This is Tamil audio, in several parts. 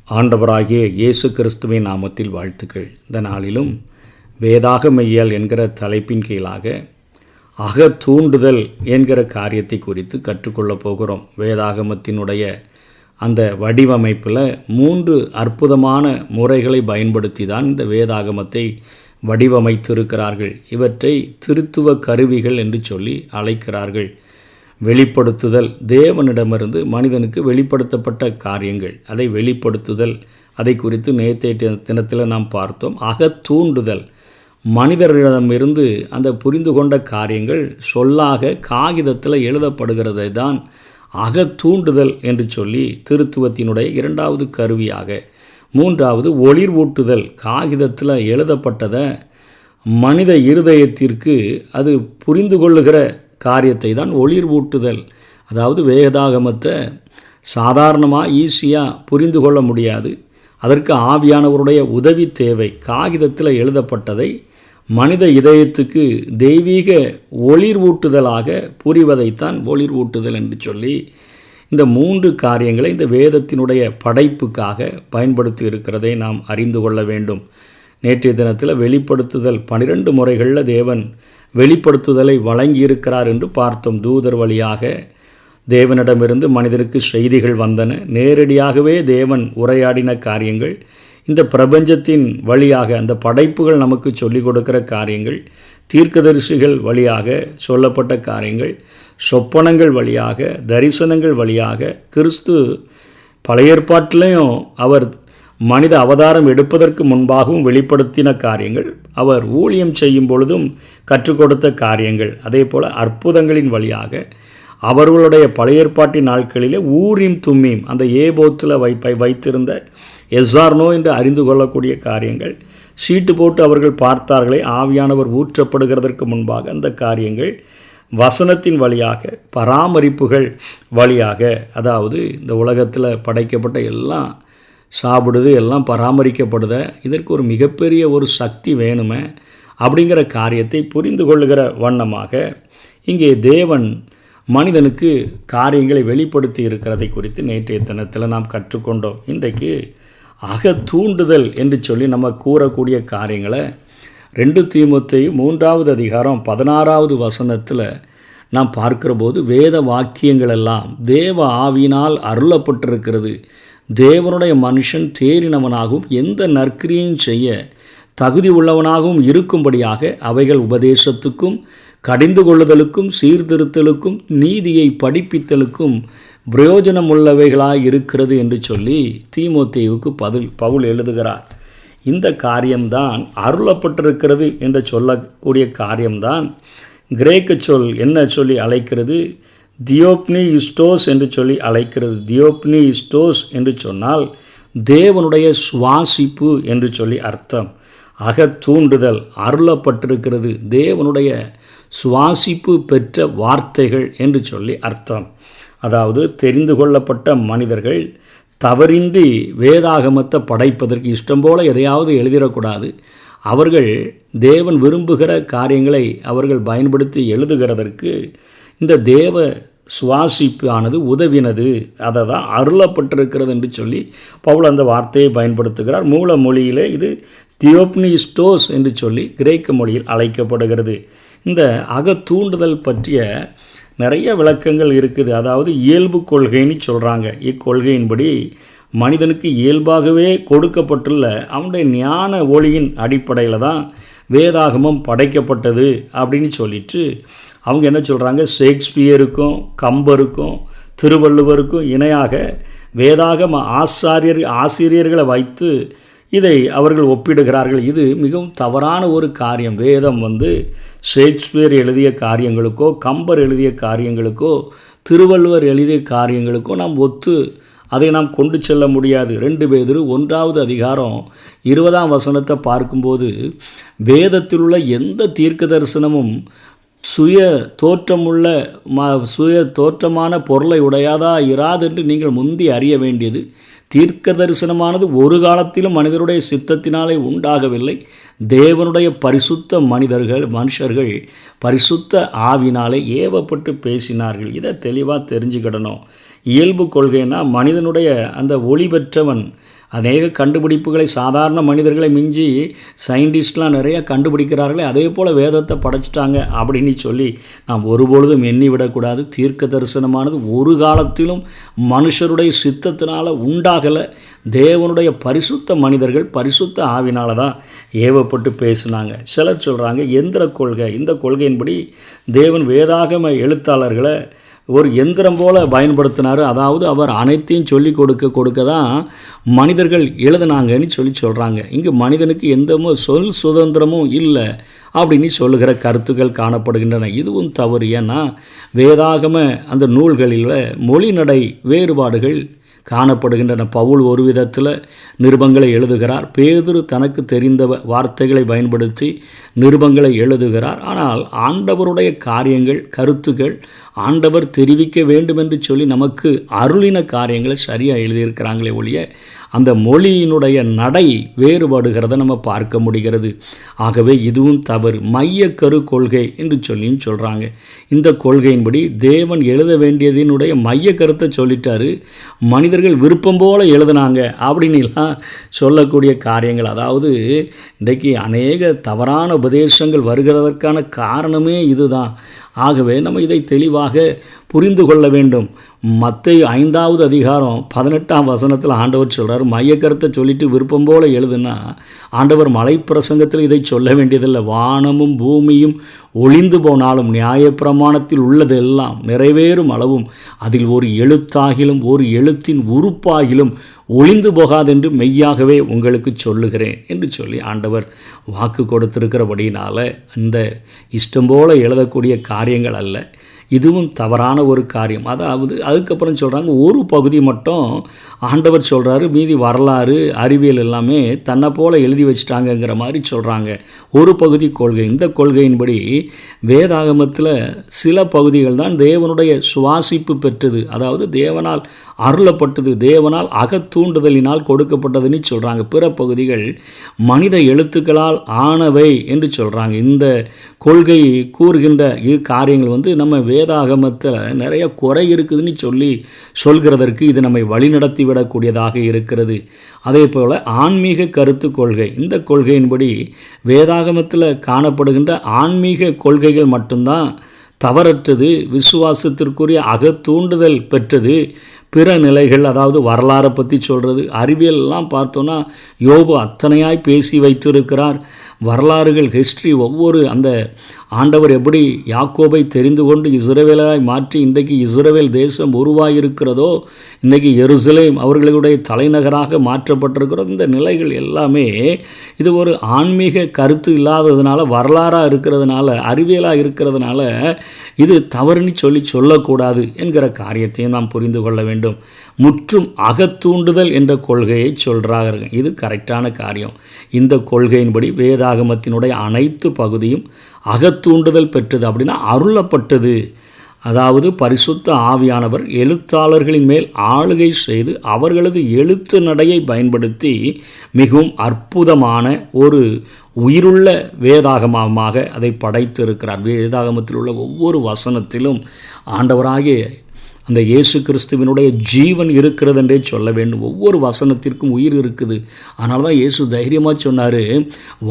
ஆண்டவராகிய இயேசு கிறிஸ்துவின் நாமத்தில் வாழ்த்துக்கள். இந்த நாளிலும் வேதாகமயியல் என்கிற தலைப்பின் கீழாக அகத்தூண்டுதல் என்கிற காரியத்தை குறித்து கற்றுக்கொள்ளப் போகிறோம். வேதாகமத்தினுடைய அந்த வடிவமைப்பில் 3 அற்புதமான முறைகளை பயன்படுத்தி தான் இந்த வேதாகமத்தை வடிவமைத்திருக்கிறார்கள். இவற்றை திருத்துவ கருவிகள் என்று சொல்லி அழைக்கிறார்கள். வெளிப்படுத்துதல், தேவனிடமிருந்து மனிதனுக்கு வெளிப்படுத்தப்பட்ட காரியங்கள், அதை வெளிப்படுத்துதல், அதை குறித்து நேற்றைய தினத்தில் நாம் பார்த்தோம். அகத்தூண்டுதல், மனிதர்களிடமிருந்து அந்த புரிந்து கொண்ட காரியங்கள் சொல்லாக காகிதத்தில் எழுதப்படுகிறதை தான் அகத்தூண்டுதல் என்று சொல்லி திருத்துவத்தினுடைய 2வது கருவியாக. 3வது ஒளிர்வூட்டுதல், காகிதத்தில் எழுதப்பட்டதை மனித இருதயத்திற்கு அது புரிந்து கொள்ளுகிற காரியத்தை தான் ஒளிர்வூட்டுதல். அதாவது வேதாகமத்தை சாதாரணமாக ஈஸியாக புரிந்து கொள்ள முடியாது, அதற்கு ஆவியானவருடைய உதவி தேவை. காகிதத்தில் எழுதப்பட்டதை மனித இதயத்துக்கு தெய்வீக ஒளிர்வூட்டுதலாக புரிவதைத்தான் ஒளிர்வூட்டுதல் என்று சொல்லி இந்த 3 காரியங்களை இந்த வேதத்தினுடைய படைப்புக்காக பயன்படுத்தி இருக்கிறதை நாம் அறிந்து கொள்ள வேண்டும். நேற்றைய தினத்தில் வெளிப்படுத்துதல் 12 முறைகளில் தேவன் வெளிப்படுத்துதலை வழங்கியிருக்கிறார் என்று பார்த்தோம். தூதர் வழியாக தேவனிடமிருந்து மனிதருக்கு செய்திகள் வந்தன. நேரடியாகவே தேவன் உரையாடின காரியங்கள், இந்த பிரபஞ்சத்தின் வழியாக அந்த படைப்புகள் நமக்கு சொல்லிக் கொடுக்கிற காரியங்கள், தீர்க்கதரிசிகள் வழியாக சொல்லப்பட்ட காரியங்கள், சொப்பனங்கள் வழியாக, தரிசனங்கள் வழியாக, கிறிஸ்து பழைய ஏற்பாட்டிலையும் அவர் மனித அவதாரம் எடுப்பதற்கு முன்பாகவும் வெளிப்படுத்தின காரியங்கள், அவர் ஊழியம் செய்யும் பொழுதும் கற்றுக் கொடுத்த காரியங்கள், அதே போல் அற்புதங்களின் வழியாக அவர்களுடைய பழைய ஏற்பாட்டின் நாட்களிலே ஊரீம் தும்மீம் அந்த ஏபோத்தில் வைத்திருந்த எஸ்ஆர்னோ என்று அறிந்து கொள்ளக்கூடிய காரியங்கள், சீட்டு போட்டு அவர்கள் பார்த்தார்களே ஆவியானவர் ஊற்றப்படுகிறதற்கு முன்பாக அந்த காரியங்கள், வசனத்தின் வழியாக, பராமரிப்புகள் வழியாக, அதாவது இந்த உலகத்தில் படைக்கப்பட்ட எல்லாம் சாப்பிடுது, எல்லாம் பராமரிக்கப்படுத, இதற்கு ஒரு மிகப்பெரிய ஒரு சக்தி வேணுமே அப்படிங்கிற காரியத்தை புரிந்து கொள்ளுகிற வண்ணமாக இங்கே தேவன் மனிதனுக்கு காரியங்களை வெளிப்படுத்தி இருக்கிறதை குறித்து நேற்றைய தினத்தில் நாம் கற்றுக்கொண்டோம். இன்றைக்கு அகத்தூண்டுதல் என்று சொல்லி நம்ம கூறக்கூடிய காரியங்களை 2 தீமோத்தேயு 3வது அதிகாரம் 16வது வசனத்தில் நாம் பார்க்கிற போது, வேத வாக்கியங்கள் எல்லாம் தேவ ஆவியினால் அருளப்பட்டிருக்கிறது, தேவனுடைய மனுஷன் தேறினவனாகவும் எந்த நற்கிரியையும் செய்ய தகுதி உள்ளவனாகவும் இருக்கும்படியாக அவைகள் உபதேசத்துக்கும், கடிந்து கொள்ளுதலுக்கும், சீர்திருத்தலுக்கும், நீதியை படிப்பித்தலுக்கும் பிரயோஜனமுள்ளவைகளாய் இருக்கிறது என்று சொல்லி தீமோத்தேயுவுக்கு பவுல் எழுதுகிறார். இந்த காரியம்தான் அருளப்பட்டிருக்கிறது என்று சொல்லக்கூடிய காரியம்தான் கிரேக்க சொல் என்ன சொல்லி அழைக்கிறது? தியோப்னி இஸ்டோஸ் என்று சொல்லி அழைக்கிறது. தியோப்னி இஸ்டோஸ் என்று சொன்னால் தேவனுடைய சுவாசிப்பு என்று சொல்லி அர்த்தம். அகத்தூண்டுதல், அருளப்பட்டிருக்கிறது, தேவனுடைய சுவாசிப்பு பெற்ற வார்த்தைகள் என்று சொல்லி அர்த்தம். அதாவது தெரிந்து கொள்ளப்பட்ட மனிதர்கள் தவறின்றி வேதாகமத்தை படைப்பதற்கு இஷ்டம் போல எதையாவது எழுதிடக்கூடாது. அவர்கள் தேவன் விரும்புகிற காரியங்களை அவர்கள் பயன்படுத்தி எழுதுகிறதற்கு இந்த தேவ சுவாசிப்பு ஆனது உதவினது. அதை தான் அருளப்பட்டிருக்கிறது என்று சொல்லி பவுல் அந்த வார்த்தையை பயன்படுத்துகிறார். மூல மொழியிலே இது தியோப்னிஸ்டோஸ் என்று சொல்லி கிரேக்க மொழியில் அழைக்கப்படுகிறது. இந்த அகத்தூண்டுதல் பற்றிய நிறைய விளக்கங்கள் இருக்குது. அதாவது இயல்பு கொள்கைன்னு சொல்கிறாங்க. இக்கொள்கையின்படி மனிதனுக்கு இயல்பாகவே கொடுக்கப்பட்டுள்ள அவனுடைய ஞான ஒளியின் அடிப்படையில் தான் வேதாகமம் படைக்கப்பட்டது அப்படின்னு சொல்லிட்டு அவங்க என்ன சொல்கிறாங்க? ஷேக்ஸ்பியருக்கும், கம்பருக்கும், திருவள்ளுவருக்கும் இணையாக வேதாகம ஆசிரியர்களை வைத்து இதை அவர்கள் ஒப்பிடுகிறார்கள். இது மிகவும் தவறான ஒரு காரியம். வேதம் ஷேக்ஸ்பியர் எழுதிய காரியங்களுக்கோ, கம்பர் எழுதிய காரியங்களுக்கோ, திருவள்ளுவர் எழுதிய காரியங்களுக்கோ நாம் அதை நாம் கொண்டு செல்ல முடியாது. 2 பேதுரு 1வது அதிகாரம் 20ஆம் வசனத்தை பார்க்கும்போது, வேதத்தில் உள்ள எந்த தீர்க்க தரிசனமும் சுய தோற்றமான பொருளை உடையாதா இராதென்று நீங்கள் முந்தி அறிய வேண்டியது, தீர்க்க தரிசனமானது ஒரு காலத்திலும் மனிதருடைய சித்தத்தினாலே உண்டாகவில்லை, தேவனுடைய பரிசுத்த மனுஷர்கள் பரிசுத்த ஆவினாலே ஏவப்பட்டு பேசினார்கள். இதை தெளிவாக தெரிஞ்சுக்கிடணும். இயல்பு கொள்கைன்னா மனிதனுடைய அந்த ஒளி பெற்றவன் அநேக கண்டுபிடிப்புகளை சாதாரண மனிதர்களை மிஞ்சி சயின்டிஸ்ட்லாம் நிறையா கண்டுபிடிக்கிறார்களே, அதே போல் வேதத்தை படைச்சிட்டாங்க அப்படின்னு சொல்லி நாம் ஒருபொழுதும் எண்ணி விடக்கூடாது. தீர்க்க தரிசனமானது ஒரு காலத்திலும் மனுஷருடைய சித்தத்தினால் உண்டாகலை. தேவனுடைய பரிசுத்த மனிதர்கள் பரிசுத்த ஆவினால தான் ஏவப்பட்டு பேசினாங்க. சிலர் சொல்கிறாங்க எந்திர கொள்கை. இந்த கொள்கையின்படி தேவன் வேதாகம எழுத்தாளர்களை ஒரு எந்திரம் போல் பயன்படுத்தினார். அதாவது அவர் அனைத்தையும் சொல்லி கொடுக்க தான் மனிதர்கள் எழுதினாங்கன்னு சொல்கிறாங்க. இங்கு மனிதனுக்கு எந்த சொல் சுதந்திரமும் இல்லை அப்படின்னு சொல்லுகிற கருத்துக்கள் காணப்படுகின்றன. இதுவும் தவறு. ஏன்னா வேதாகம அந்த நூல்களில் மொழி நடை வேறுபாடுகள் காணப்படுகின்றன. பவுல் ஒரு விதத்தில் நிருபங்களை எழுதுகிறார். பேதுரு தனக்கு தெரிந்த வார்த்தைகளை பயன்படுத்தி நிருபங்களை எழுதுகிறார். ஆனால் ஆண்டவருடைய காரியங்கள் கருத்துக்கள் ஆண்டவர் தெரிவிக்க வேண்டும் என்று சொல்லி நமக்கு அருளின காரியங்களை சரியாக எழுதியிருக்கிறாங்களே ஒழிய அந்த மொழியினுடைய நடை வேறுபடுகிறத நம்ம பார்க்க முடிகிறது. ஆகவே இதுவும் தவறு. மையக்கரு கொள்கை என்று சொல்லியும் சொல்கிறாங்க. இந்த கொள்கையின்படி தேவன் எழுத வேண்டியதினுடைய மைய கருத்தை சொல்லிட்டாரு, மனிதர்கள் விருப்பம் போல் எழுதுனாங்க அப்படின்லாம் சொல்லக்கூடிய காரியங்கள். அதாவது இன்றைக்கு அநேக தவறான உபதேசங்கள் வருகிறதற்கான காரணமே இதுதான். ஆகவே நம்ம இதை தெளிவாக புரிந்து கொள்ள வேண்டும். மத்தேயு 5வது அதிகாரம் 18ஆம் வசனத்தில் ஆண்டவர் சொல்கிறார், மையக்கருத்தை சொல்லிட்டு விருப்பம் போல் எழுதுனா ஆண்டவர் மலை பிரசங்கத்தில் இதை சொல்ல வேண்டியதில்லை. வானமும் பூமியும் ஒளிந்து போனாலும் நியாயப்பிரமாணத்தில் உள்ளதெல்லாம் நிறைவேறும் அளவும் அதில் ஒரு எழுத்தாகிலும் ஒரு எழுத்தின் உறுப்பாகிலும் ஒளிந்து போகாதென்று மெய்யாகவே உங்களுக்கு சொல்லுகிறேன் என்று சொல்லி ஆண்டவர் வாக்கு கொடுத்திருக்கிறபடினால இந்த இஷ்டம் போல எழுதக்கூடிய காரியங்கள் அல்ல. இதுவும் தவறான ஒரு காரியம். அதாவது அதுக்கப்புறம் சொல்கிறாங்க ஒரு பகுதி மட்டும் ஆண்டவர் சொல்கிறாரு, மீதி வரலாறு அறிவியல் எல்லாமே தன்னை போல் எழுதி வச்சிட்டாங்கங்கிற மாதிரி சொல்கிறாங்க. ஒரு பகுதி கொள்கை. இந்த கொள்கையின்படி வேதாகமத்தில் சில பகுதிகள் தான் தேவனுடைய சுவாசிப்பு பெற்றது, அதாவது தேவனால் அருளப்பட்டது, தேவனால் அகத்தூண்டுதலினால் கொடுக்கப்பட்டதுன்னு சொல்கிறாங்க. பிற பகுதிகள் மனித எழுத்துக்களால் ஆனவை என்று சொல்கிறாங்க. இந்த கொள்கை கூறுகின்ற காரியங்கள் நம்ம வேதாகமத்தில் நிறைய குறை இருக்குதுன்னு சொல்கிறதற்கு இது நம்மை வழிநடத்தி விடக்கூடியதாக இருக்கிறது. அதே போல் ஆன்மீக கருத்து கொள்கை. இந்த கொள்கையின்படி வேதாகமத்தில் காணப்படுகின்ற ஆன்மீக கொள்கைகள் மட்டும்தான் தவறற்றது, விசுவாசத்திற்குரிய அகத்தூண்டுதல் பெற்றது. பிற நிலைகள், அதாவது வரலாறை பற்றி சொல்கிறது, அறிவியல்லாம் பார்த்தோன்னா யோபு அத்தனையாய் பேசி வைத்திருக்கிறார். வரலாறுகள், ஹிஸ்ட்ரி, ஒவ்வொரு அந்த ஆண்டவர் எப்படி யாக்கோபை தெரிந்து கொண்டு இஸ்ரவேலாய் மாற்றி இன்றைக்கு இஸ்ரவேல் தேசம் உருவாகியிருக்கிறதோ, இன்றைக்கு எருசலேம் அவர்களுடைய தலைநகராக மாற்றப்பட்டிருக்கிறதோ, இந்த நிலைகள் எல்லாமே இது ஒரு ஆன்மீக கருத்து இல்லாததுனால, வரலாறாக இருக்கிறதுனால, அறிவியலாக இருக்கிறதுனால இது தவறுன்னு சொல்லக்கூடாது என்கிற காரியத்தையும் நாம் புரிந்து கொள்ள வேண்டும். முற்றும் அகத்தூண்டுதல் என்ற கொள்கையை சொல்கிறார்கள். இது கரெக்டான காரியம். இந்த கொள்கையின்படி வேதாகமத்தினுடைய அனைத்து பகுதியும் அகத்தூண்டுதல் பெற்றது. அப்படின்னா அருளப்பட்டது. அதாவது பரிசுத்த ஆவியானவர் எழுத்தாளர்களின் மேல் ஆளுகை செய்து அவர்களது எழுத்து நடையை பயன்படுத்தி மிகவும் அற்புதமான ஒரு உயிருள்ள வேதாகமமாக அதை படைத்திருக்கிறார். வேதாகமத்தில் உள்ள ஒவ்வொரு வசனத்திலும் ஆண்டவராகிய அந்த இயேசு கிறிஸ்துவினுடைய ஜீவன் இருக்கிறது என்றே சொல்ல வேண்டும். ஒவ்வொரு வசனத்திற்கும் உயிர் இருக்குது. அதனால தான் இயேசு தைரியமாக சொன்னார்,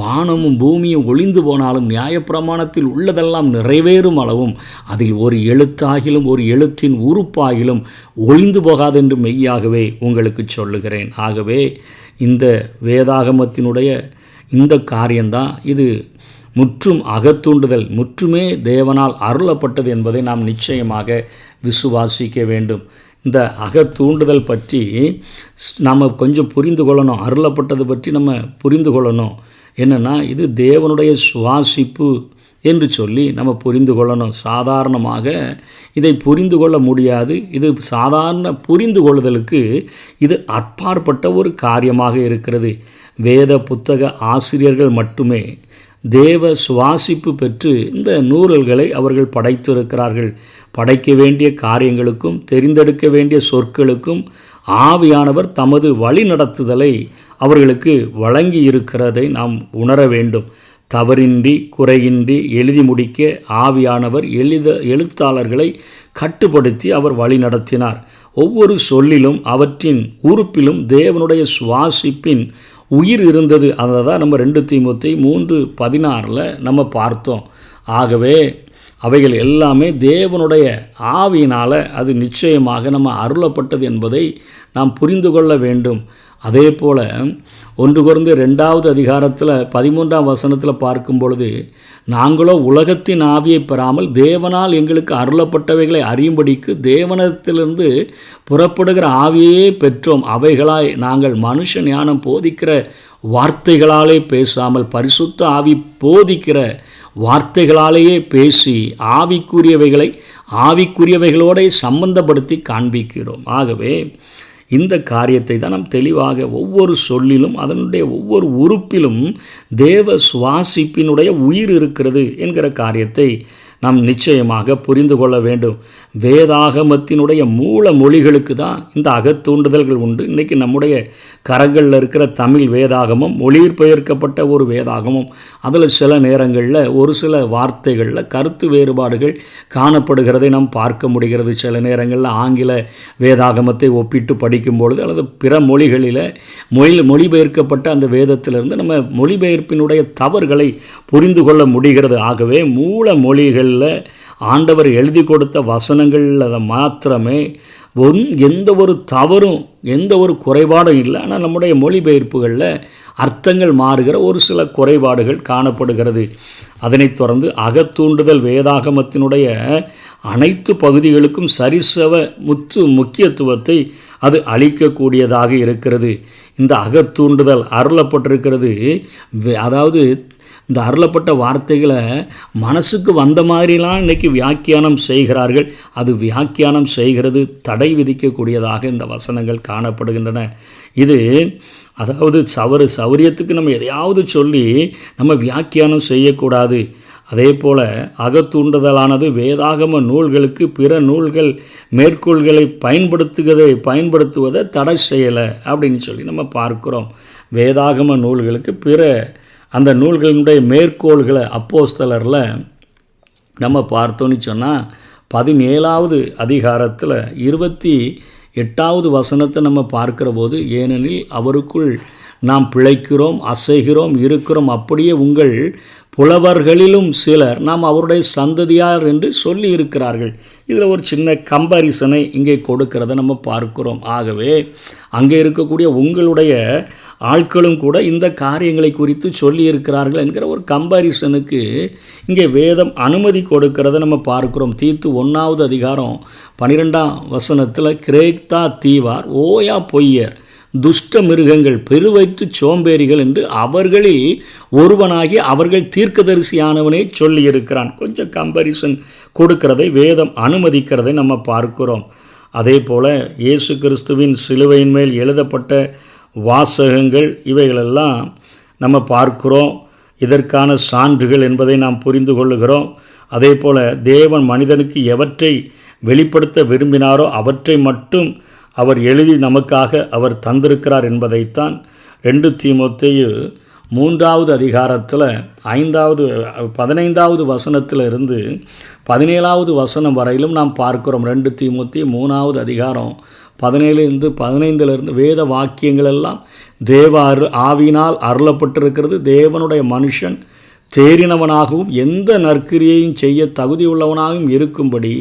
வானமும் பூமியும் ஒளிந்து போனாலும் நியாயப்பிரமாணத்தில் உள்ளதெல்லாம் நிறைவேறும் அளவும் அதில் ஒரு எழுத்தாகிலும் ஒரு எழுத்தின் உறுப்பாகிலும் ஒளிந்து போகாதென்று மெய்யாகவே உங்களுக்கு சொல்லுகிறேன். ஆகவே இந்த வேதாகமத்தினுடைய இந்த காரியம்தான் இது முற்றும் அகத்தூண்டுதல், முற்றுமே தேவனால் அருளப்பட்டது என்பதை நாம் நிச்சயமாக விசுவாசிக்க வேண்டும். இந்த அகத்தூண்டுதல் பற்றி நம்ம கொஞ்சம் புரிந்து கொள்ளணும். அருளப்பட்டது பற்றி நம்ம புரிந்து கொள்ளணும். என்னென்னா இது தேவனுடைய சுவாசிப்பு என்று சொல்லி நம்ம புரிந்து கொள்ளணும். சாதாரணமாக இதை புரிந்து கொள்ள முடியாது. இது சாதாரண புரிந்து கொள்ளுதலுக்கு இது அப்பாற்பட்ட ஒரு காரியமாக இருக்கிறது. வேத புத்தக ஆசிரியர்கள் மட்டுமே தேவ சுவாசிப்பு பெற்று இந்த நூல்களை அவர்கள் படைத்திருக்கிறார்கள். படைக்க வேண்டிய காரியங்களுக்கும் தெரிந்தெடுக்க வேண்டிய சொற்களுக்கும் ஆவியானவர் தமது வழி நடத்துதலை அவர்களுக்கு வழங்கி இருக்கிறதை நாம் உணர வேண்டும். தவறின்றி குறையின்றி எழுதி முடிக்க ஆவியானவர் எழுத்தாளர்களை கட்டுப்படுத்தி அவர் வழி நடத்தினார். ஒவ்வொரு சொல்லிலும் அவற்றின் உறுப்பிலும் தேவனுடைய சுவாசிப்பின் உயிர் இருந்தது. அதை தான் நம்ம 2 தீமோத்தேயு 3:16 நம்ம பார்த்தோம். ஆகவே அவைகள் எல்லாமே தேவனுடைய ஆவியினால் அது நிச்சயமாக நம்ம அருளப்பட்டது என்பதை நாம் புரிந்து கொள்ள வேண்டும். அதே போல் 1 கொரிந்தியர் 2வது அதிகாரத்தில் 13ஆம் வசனத்தில் பார்க்கும் பொழுது, நாங்களோ உலகத்தின் ஆவியை பெறாமல் தேவனால் எங்களுக்கு அருளப்பட்டவைகளை அறியும்படிக்கு தேவனத்திலிருந்து புறப்படுகிற ஆவியே பெற்றோம். அவைகளாய் நாங்கள் மனுஷ ஞானம் போதிக்கிற வார்த்தைகளாலே பேசாமல் பரிசுத்த ஆவி போதிக்கிற வார்த்தைகளாலேயே பேசி ஆவிக்குரியவைகளை ஆவிக்குரியவைகளோடு சம்பந்தப்படுத்தி காண்பிக்கிறோம். ஆகவே இந்த காரியத்தை தான் நாம் தெளிவாக ஒவ்வொரு சொல்லிலும் அதனுடைய ஒவ்வொரு உறுப்பிலும் தேவ சுவாசிப்பினுடைய உயிர் இருக்கிறது என்கிற காரியத்தை நாம் நிச்சயமாக புரிந்து கொள்ள வேண்டும். வேதாகமத்தினுடைய மூல மொழிகளுக்கு தான் இந்த அகத்தூண்டுதல்கள் உண்டு. இன்றைக்கி நம்முடைய கரங்களில் இருக்கிற தமிழ் வேதாகமம் மொழிபெயர்க்கப்பட்ட ஒரு வேதாகமம். அதில் சில நேரங்களில் ஒரு சில வார்த்தைகளில் கருத்து வேறுபாடுகள் காணப்படுகிறதை நாம் பார்க்க முடிகிறது. சில நேரங்களில் ஆங்கில வேதாகமத்தை ஒப்பிட்டு படிக்கும் பொழுது அல்லது பிற மொழிகளில் மொழிபெயர்க்கப்பட்ட அந்த வேதத்திலிருந்து நம்ம மொழிபெயர்ப்பினுடைய தவறுகளை புரிந்து கொள்ள முடிகிறது. ஆகவே மூல மொழிகளில் ஆண்டவர் எழுதி கொடுத்த வசனங்களில் மாத்திரமே எந்த ஒரு தவறும் எந்த ஒரு குறைபாடும் இல்லை. ஆனால் நம்முடைய மொழிபெயர்ப்புகளில் அர்த்தங்கள் மாறுகிற ஒரு சில குறைபாடுகள் காணப்படுகிறது. அதனைத் தொடர்ந்து அகத்தூண்டுதல் வேதாகமத்தினுடைய அனைத்து பகுதிகளுக்கும் சரிசம முக்கியத்துவத்தை அது அளிக்கக்கூடியதாக இருக்கிறது. இந்த அகத்தூண்டுதல் அருளப்பட்டிருக்கிறது. அதாவது இந்த அருளப்பட்ட வார்த்தைகளை மனசுக்கு வந்த மாதிரிலாம் இன்றைக்கி வியாக்கியானம் செய்கிறார்கள். அது வியாக்கியானம் செய்கிறது தடை விதிக்கக்கூடியதாக இந்த வசனங்கள் காணப்படுகின்றன. இது அதாவது சௌரியத்துக்கு நம்ம எதையாவது சொல்லி நம்ம வியாக்கியானம் செய்யக்கூடாது. அதே போல் அகத்தூண்டுதலானது வேதாகம நூல்களுக்கு பிற நூல்கள் மேற்கோள்களை பயன்படுத்துவதை தடை செய்யலை அப்படின்னு சொல்லி நம்ம பார்க்குறோம். வேதாகம நூல்களுக்கு பிற அந்த நூல்களினுடைய மேற்கோள்களை அப்போஸ்தலரில் நம்ம பார்த்தோன்னு சொன்னால் 17வது அதிகாரத்தில் 28வது வசனத்தை நம்ம பார்க்கிற போது, ஏனெனில் அவருக்குள் நாம் பிழைக்கிறோம், அசைகிறோம், இருக்கிறோம், அப்படியே உங்கள் புலவர்களிலும் சிலர் நாம் அவருடைய சந்ததியார் என்று சொல்லி இருக்கிறார்கள். இதில் ஒரு சின்ன கம்பாரிசனை இங்கே கொடுக்கிறத நம்ம பார்க்கிறோம். ஆகவே அங்கே இருக்கக்கூடிய உங்களுடைய ஆட்களும் கூட இந்த காரியங்களை குறித்து சொல்லி இருக்கிறார்கள் என்கிற ஒரு கம்பாரிசனுக்கு இங்கே வேதம் அனுமதி கொடுக்கிறத நம்ம பார்க்கிறோம். தீத்து 1வது அதிகாரம் 12ஆம் வசனத்தில், கிரேத்தா தீவார், ஓயா பொய்யர், துஷ்ட மிருகங்கள், பெருவயிற்று சோம்பேறிகள் என்று அவர்களில் ஒருவனாகி அவர்கள் தீர்க்கதரிசியானவனே சொல்லியிருக்கிறான். கொஞ்சம் கம்பரிசன் கொடுக்கிறதை வேதம் அனுமதிக்கிறதை நம்ம பார்க்கிறோம். அதே போல் இயேசு கிறிஸ்துவின் சிலுவையின் மேல் எழுதப்பட்ட வாசகங்கள் இவைகளெல்லாம் நம்ம பார்க்கிறோம். இதற்கான சான்றுகள் என்பதை நாம் புரிந்து கொள்ளுகிறோம். அதே போல் தேவன் மனிதனுக்கு எவற்றை வெளிப்படுத்த விரும்பினாரோ அவற்றை மட்டும் அவர் எழுதி நமக்காக அவர் தந்திருக்கிறார் என்பதைத்தான் 2 தீமோத்தேயு 3வது அதிகாரத்தில் 15வது வசனத்தில் இருந்து 17வது வசனம் வரையிலும் நாம் பார்க்கிறோம். 2 தீமோத்தேயு 3வது அதிகாரம் 17-15 வேத வாக்கியங்கள் எல்லாம் தேவ ஆவியினால் அருளப்பட்டிருக்கிறது. தேவனுடைய மனுஷன் தேறினவனாகவும் எந்த நற்கிரியையும் செய்ய தகுதியுள்ளவனாகவும் இருக்கும்படி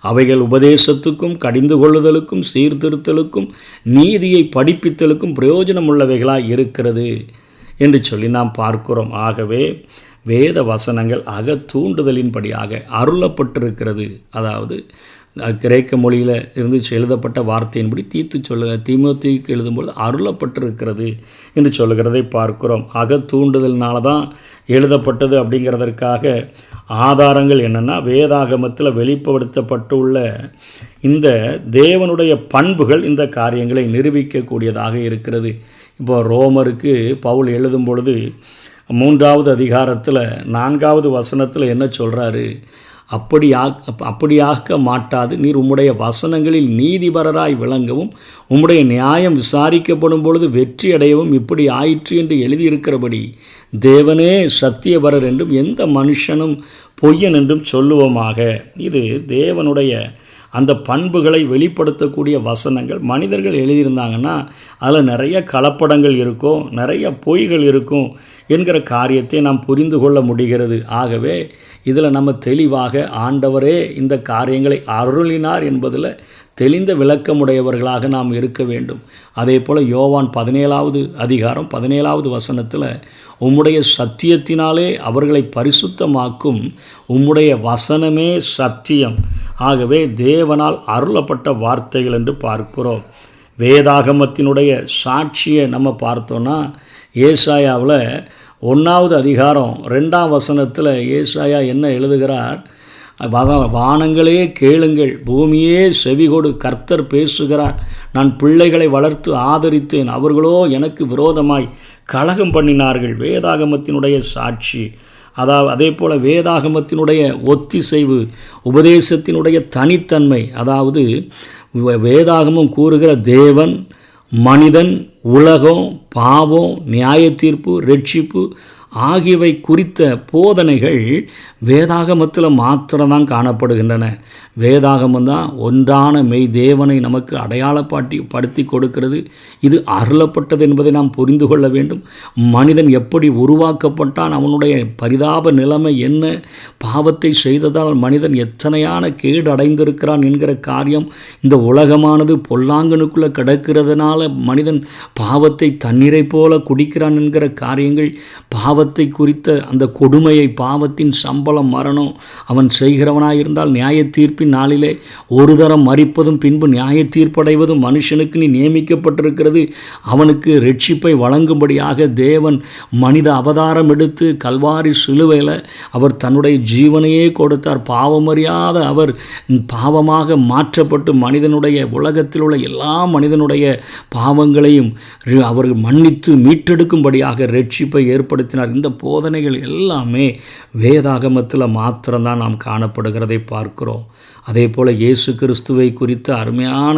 அவைகள் உபதேசத்துக்கும் கடிந்து கொள்ளுதலுக்கும் சீர்திருத்தலுக்கும் நீதியை படிப்பித்தலுக்கும் பிரயோஜனம் உள்ளவைகளாக இருக்கிறது என்று சொல்லி நாம் பார்க்கிறோம். ஆகவே வேத வசனங்கள் அகத்தூண்டுதலின்படியாக அருளப்பட்டிருக்கிறது. அதாவது கிரேக்க மொழியில் இருந்து எழுதப்பட்ட வார்த்தையின்படி தீமோத்தேயுக்கு எழுதும்போது அருளப்பட்டிருக்கிறது என்று சொல்லுகிறதை பார்க்கிறோம். அகத்தூண்டுதல்னால தான் எழுதப்பட்டது அப்படிங்கிறதற்காக ஆதாரங்கள் என்னென்னா, வேதாகமத்தில் வெளிப்படுத்தப்பட்டுள்ள இந்த தேவனுடைய பண்புகள் இந்த காரியங்களை நிரூபிக்கக்கூடியதாக இருக்கிறது. இப்போ ரோமருக்கு பவுல் எழுதும் பொழுது 3வது அதிகாரத்தில் 4வது வசனத்தில் என்ன சொல்கிறாரு? அப்படியாக்க மாட்டாது, நீர் உம்முடைய வசனங்களில் நீதிபரராய் விளங்கவும் உம்முடைய நியாயம் விசாரிக்கப்படும் பொழுது வெற்றி அடையவும் இப்படி ஆயிற்று என்று எழுதியிருக்கிறபடி தேவனே சத்தியபரர் என்றும் எந்த மனுஷனும் பொய்யன் என்றும் சொல்லுவோமாக. இது தேவனுடைய அந்த பண்புகளை வெளிப்படுத்தக்கூடிய வசனங்கள் மனிதர்கள் எழுதியிருந்தாங்கன்னா அதில் நிறைய கலப்படங்கள் இருக்கும், நிறைய பொய்கள் இருக்கும் என்கிற காரியத்தை நாம் புரிந்து கொள்ள முடிகிறது. ஆகவே இதில் நம்ம தெளிவாக ஆண்டவரே இந்த காரியங்களை அருளினார் என்பதில் தெளிந்த விளக்கமுடையவர்களாக நாம் இருக்க வேண்டும். அதே போல் யோவான் 17வது அதிகாரம் 17வது வசனத்தில் உம்முடைய சத்தியத்தினாலே அவர்களை பரிசுத்தமாக்கும், உம்முடைய வசனமே சத்தியம். ஆகவே தேவனால் அருளப்பட்ட வார்த்தைகள் என்று பார்க்கிறோம். வேதாகமத்தினுடைய சாட்சியை நம்ம பார்த்தோன்னா ஏசாயாவில் 1வது அதிகாரம் 2ஆம் வசனத்தில் ஏசாயா என்ன எழுதுகிறார்? வானங்களே கேளுங்கள், பூமியே செவிகொடு, கர்த்தர் பேசுகிறார். நான் பிள்ளைகளை வளர்த்து ஆதரித்தேன், அவர்களோ எனக்கு விரோதமாய் கலகம் பண்ணினார்கள். வேதாகமத்தினுடைய சாட்சி. அதே போல் வேதாகமத்தினுடைய ஒத்திசைவு, உபதேசத்தினுடைய தனித்தன்மை. அதாவது வேதாகமம் கூறுகிற தேவன், மனிதன், உலகம், பாவம், நியாய தீர்ப்பு, ரட்சிப்பு ஆகியவை குறித்த போதனைகள் வேதாகமத்தில் மாத்திரம்தான் காணப்படுகின்றன. வேதாகமம் தான் ஒன்றான மெய் தேவனை நமக்கு அடையாளப்படுத்தி கொடுக்கிறது. இது அருளப்பட்டது என்பதை நாம் புரிந்து கொள்ள வேண்டும். மனிதன் எப்படி உருவாக்கப்பட்டான், அவனுடைய பரிதாப நிலைமை என்ன, பாவத்தை செய்ததால் மனிதன் எத்தனையான கேடு அடைந்திருக்கிறான் என்கிற காரியம், இந்த உலகமானது பொல்லாங்கனுக்குள்ளே கிடக்கிறதுனால மனிதன் பாவத்தை தண்ணீரை போல குடிக்கிறான் என்கிற காரியங்கள், பாவத்தை குறித்த அந்த கொடுமையை, பாவத்தின் சம்பளம் மரணம், அவன் செய்கிறவனாயிருந்தால் நியாய தீர்ப்பின் நாளிலே ஒரு தரம் மரிப்பதும் பின்பு நியாய தீர்ப்படைவதும் மனுஷனுக்கு நீ நியமிக்கப்பட்டிருக்கிறது. அவனுக்கு ரட்சிப்பை வழங்கும்படியாக தேவன் மனித அவதாரம் எடுத்து கல்வாரி சிலுவையில் அவர் தன்னுடைய ஜீவனையே கொடுத்தார். பாவமறியாத அவர் பாவமாக மாற்றப்பட்டு மனிதனுடைய, உலகத்தில் உள்ள எல்லா மனிதனுடைய பாவங்களையும் அவர் மன்னித்து மீட்டெடுக்கும்படியாக ரட்சிப்பை ஏற்படுத்தினார். இந்த போதனைகள் எல்லாமே வேதாகமத்தில் மாத்திரம்தான் நாம் காணப்படுகிறதை பார்க்கிறோம். அதே போல் இயேசு கிறிஸ்துவை குறித்த அருமையான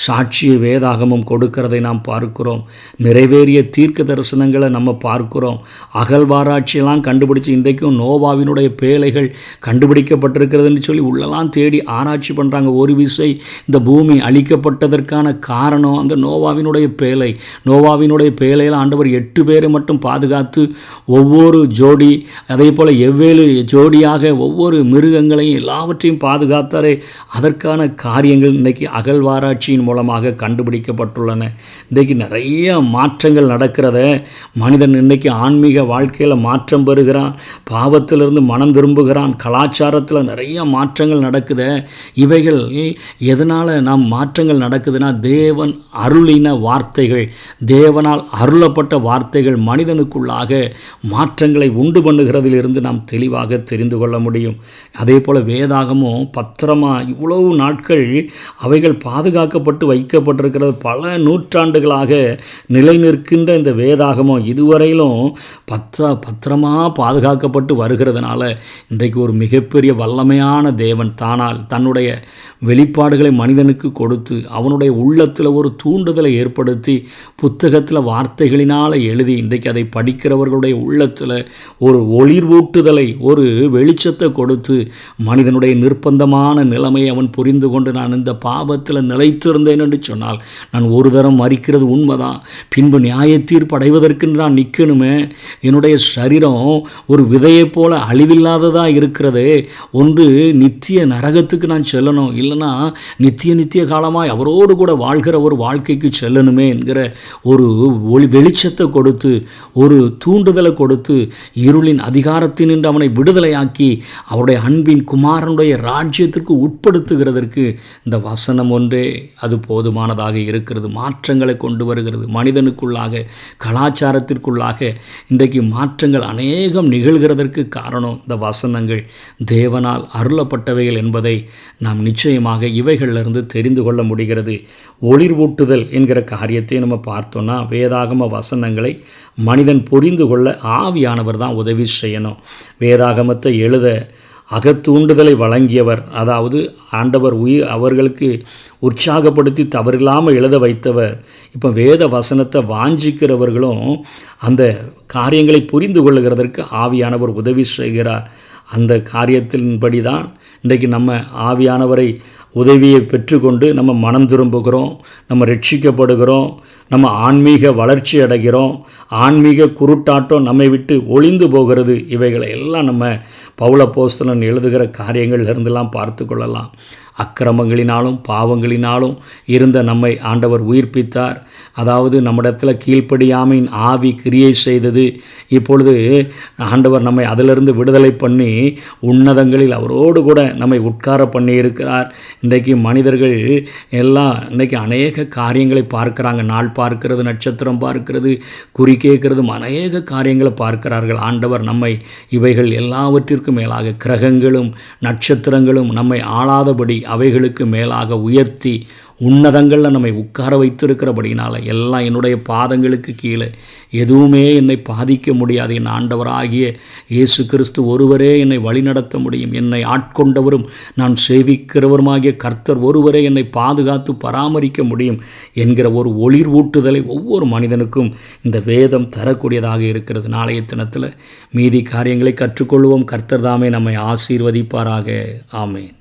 சாட்சியை வேதாகமம் கொடுக்கிறதை நாம் பார்க்கிறோம். நிறைவேறிய தீர்க்க தரிசனங்களை நம்ம பார்க்கிறோம். அகழ்வாராய்ச்சியெல்லாம் கண்டுபிடிச்சி இன்றைக்கும் நோவாவினுடைய பேழைகள் கண்டுபிடிக்கப்பட்டிருக்கிறதுன்னு சொல்லி உள்ளெல்லாம் தேடி ஆராய்ச்சி பண்ணுறாங்க. ஒரு விசை இந்த பூமி அழிக்கப்பட்டதற்கான காரணம் அந்த நோவாவினுடைய பேழை. நோவாவினுடைய பேழையில் ஆண்டவர் 8 பேரை மட்டும் பாதுகாத்து ஒவ்வொரு ஜோடி, அதே போல் எவ்வேறு ஜோடியாக ஒவ்வொரு மிருகங்களையும் எல்லாவற்றையும் பாதுகாத்தாரே. அதற்கான காரியங்கள் இன்றைக்கி அகழ்வாராய்ச்சியின் மூலமாக கண்டுபிடிக்கப்பட்டுள்ளன. இன்றைக்கு நிறைய மாற்றங்கள் நடக்கிறத மனிதன் இன்றைக்கி ஆன்மீக வாழ்க்கையில் மாற்றம் பெறுகிறான், பாவத்திலிருந்து மனம் திரும்புகிறான், கலாச்சாரத்தில் நிறைய மாற்றங்கள் நடக்குது. இவைகள் எதனால் நாம் மாற்றங்கள் நடக்குதுன்னா தேவன் அருளின வார்த்தைகள், தேவனால் அருளப்பட்ட வார்த்தைகள் மனிதனுக்குள்ளாக மாற்றங்களை உண்டு பண்ணுகிறதிலிருந்து நாம் தெளிவாக தெரிந்து கொள்ள முடியும். அதே போல் வேதாகமும் பத்திரமாக இவ்வளவு நாட்கள் அவைகள் பாதுகாக்கப்பட்டு வைக்கப்பட்டிருக்கிறது. பல நூற்றாண்டுகளாக நிலை நிற்கின்ற இந்த வேதாகமம் இதுவரையிலும் பத்திரமாக பாதுகாக்கப்பட்டு வருகிறதுனால இன்றைக்கு ஒரு மிகப்பெரிய வல்லமையான தேவன் தானால் தன்னுடைய வெளிப்பாடுகளை மனிதனுக்கு கொடுத்து அவனுடைய உள்ளத்தில் ஒரு தூண்டுதலை ஏற்படுத்தி புத்தகத்தில் வார்த்தைகளினால் எழுதி இன்றைக்கு அதை படிக்கிறவர்களுடைய உள்ளத்தில் ஒரு ஒளிர்வூட்டுதலை, ஒரு வெளிச்சத்தை கொடுத்து மனிதனுடைய நிர்பந்தமான நிலைமையை அவன் புரிந்து கொண்டு நான் இந்த பாவத்தில் நிலைத்திருந்தேன் என்று சொன்னால் நான் ஒரு தரம் மறிக்கிறது உண்மைதான், பின்பு நியாய தீர்ப்பு அடைவதற்கு நான் நிற்கணுமே, என்னுடைய சரீரம் ஒரு விதையை போல அழிவில்லாததாக இருக்கிறது, ஒன்று நித்திய நரகத்துக்கு நான் செல்லணும், இல்லைனா நித்திய காலமாய் அவரோடு கூட வாழ்கிற ஒரு வாழ்க்கைக்கு செல்லணுமே என்கிற ஒரு வெளிச்சத்தை கொடுத்து ஒரு தூண்டுதலை கொடுத்து இருளின் அதிகாரத்தினின்று அவனை விடுதலையாக்கி அவருடைய அன்பின் குமாரனுடைய ராஜ்யத்திற்கு உட்படுத்துகிறதற்கு இந்த வசனம் ஒன்றே அது போதுமானதாக இருக்கிறது. மாற்றங்களை கொண்டு வருகிறது மனிதனுக்குள்ளாக, கலாச்சாரத்திற்குள்ளாக. இன்றைக்கு மாற்றங்கள் அநேகம் நிகழ்கிறதற்கு காரணம் இந்த வசனங்கள் தேவனால் அருளப்பட்டவைகள் என்பதை நாம் நிச்சயமாக இவைகளிலிருந்து தெரிந்து கொள்ள முடிகிறது. ஒளிர்வூட்டுதல் என்கிற காரியத்தை நம்ம பார்த்தோன்னா வேதாகம வசனங்களை மனிதன் புரிந்து கொள்ள ஆவியானவர் தான் உதவி செய்யணும். வேதாகமத்தை எழுத அகத்தூண்டுதலை வழங்கியவர், அதாவது ஆண்டவர் அவர்களுக்கு உற்சாகப்படுத்தி தவறில்லாமல் எழுத வைத்தவர். இப்போ வேத வசனத்தை வாஞ்சிக்கிறவர்களும் அந்த காரியங்களை புரிந்து கொள்ளுகிறதற்கு ஆவியானவர் உதவி செய்கிறார். அந்த காரியத்தின்படி தான் இன்றைக்கு நம்ம ஆவியானவரை உதவியை பெற்றுக்கொண்டு நம்ம மனம் திரும்புகிறோம், நம்ம ரட்சிக்கப்படுகிறோம், நம்ம ஆன்மீக வளர்ச்சி அடைகிறோம், ஆன்மீக குருட்டாட்டம் நம்மை விட்டு ஒளிந்து போகிறது. இவைகளை எல்லாம் நம்ம பவுல் அப்போஸ்தலன் எழுதுகிற காரியங்கள்லேருந்தெல்லாம் பார்த்து கொள்ளலாம். அக்கிரமங்களினாலும் பாவங்களினாலும் இருந்த நம்மை ஆண்டவர் உயிர்ப்பித்தார். அதாவது நம்மிடத்தில் கீழ்ப்படியாமையின் ஆவி கிரியை செய்தது. இப்பொழுது ஆண்டவர் நம்மை அதிலிருந்து விடுதலை பண்ணி உன்னதங்களில் அவரோடு கூட நம்மை உட்கார பண்ணி இருக்கிறார். இன்றைக்கு மனிதர்கள் எல்லாம் இன்றைக்கி அநேக காரியங்களை பார்க்குறாங்க. நாள் பார்க்கிறது, நட்சத்திரம் பார்க்கிறது, குறி கேட்கிறதும் அநேக காரியங்களை பார்க்கிறார்கள். ஆண்டவர் நம்மை இவைகள் எல்லாவற்றிற்கும் மேலாக கிரகங்களும் நட்சத்திரங்களும் நம்மை ஆளாதபடி அவைகளுக்கு மேலாக உயர்த்தி உன்னதங்களில் நம்மை உட்கார வைத்திருக்கிறபடினால எல்லாம் என்னுடைய பாதங்களுக்கு கீழே எதுவுமே என்னை பாதிக்க முடியாது. என் ஆண்டவராகிய இயேசு கிறிஸ்து ஒருவரே என்னை வழிநடத்த முடியும். என்னை ஆட்கொண்டவரும் நான் சேவிக்கிறவருமாகிய கர்த்தர் ஒருவரே என்னை பாதுகாத்து பராமரிக்க முடியும் என்கிற ஒரு ஒளிர்வூட்டுதலை ஒவ்வொரு மனிதனுக்கும் இந்த வேதம் தரக்கூடியதாக இருக்கிறது. நாளைய தினத்தில் மீதி காரியங்களை கற்றுக்கொள்வோம். கர்த்தர் தாமே நம்மை ஆசீர்வதிப்பாராக. ஆமென்.